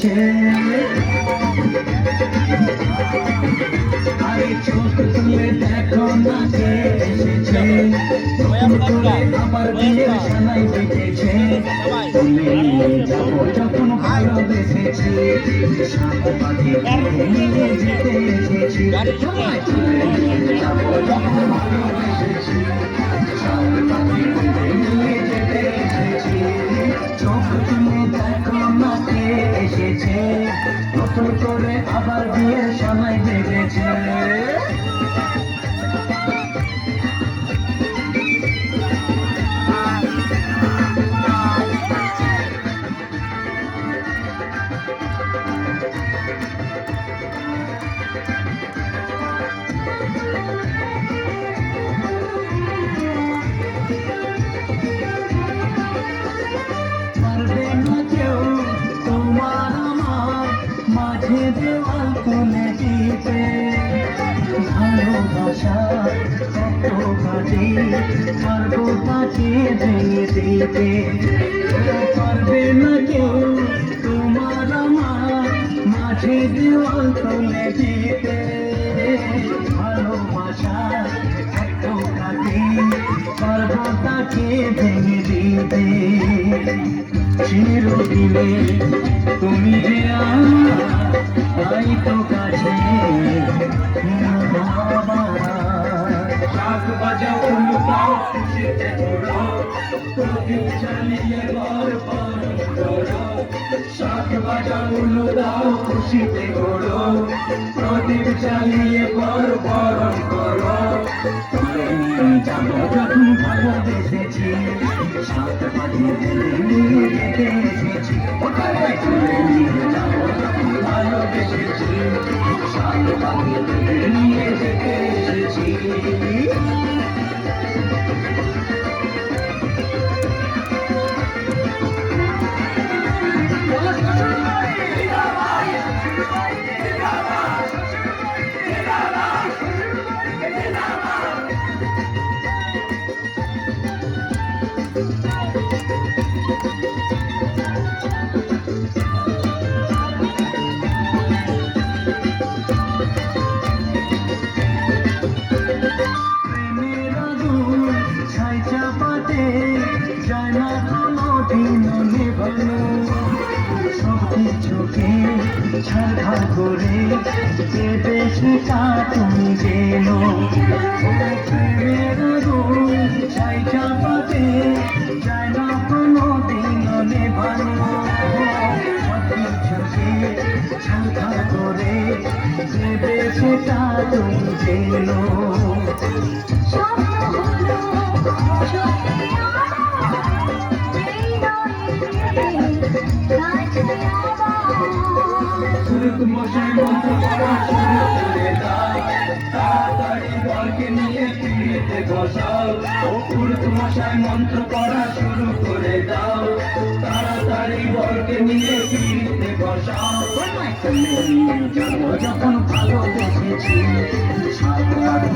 বেঁধেছে। আরে চোখ তুলে দেখো না কে এসেছে, নতুন করে আবার বিয়ের সানাই বেঁধেছে। তুলে নিয়ে যাবো যখন ভালোবেসেছি, সাত পাখি নিয়ে যেতে এসেছি। সবাই তুলে নিয়ে যাবো যখন ভালোবেসেছি, সাত পাখি নিয়ে যেতে এসেছি। চোখ তুলে দেখো না কে এসেছে, নতুন করে আবার বিয়ের সানাই বেঁধেছে। পারবে না কেউ তোমার আমার মাঝে দেওয়াল তুলে দিতে, ভালোবাসা কত কাজে পারবো তাকে ভেঙে দিতে। পারবে না কেউ তোমার আমার মাঝে দেওয়াল তুলে দিতে, ভালোবাসা কত কাজে পারবো তাকে ভেঙে দিতে। চিরদিনে তুমি যে আমার তাই তো কাছে শাক বাজাও লুকাও খুশিতে ঘোরো, প্রদীপ জ্বালিয়ে বরণ করো। শাক বাজাও লুকাও খুশিতে ঘোরো, প্রদীপ জ্বালিয়ে বরণ করো। তুলে নিয়ে যাবো যখন ভালোবেসেছি, সাত পাখি নিয়ে যেতে এসেছি। তুলে নিয়ে যাবো যখন ভালোবেসেছি, সাত পাখি নিয়ে যেতে এসেছি। যায় না কোনোদিন নেভানো, সব কিছুকে ছাড়খাড় করে দেবে সেটা তুমি যেন। প্রেমের আগুন ছাই চাপাতে যায় না কোনোদিন নেভানো, সব কিছুকে ছাড়খাড় করে দেবে সেটা তুমি যেন। মশাই মন্ত্র করা শুরু করে দাও, তাড়াতাড়ি বরকে নিয়ে পিড়িতে বসাও। মশাই মন্ত্র করা শুরু করে দাও, তাড়াতাড়ি বরকে নিয়ে পিড়িতে বসাও। তুলে নিয়ে যাবো যখন ভালোবেসেছি, সাত পাখি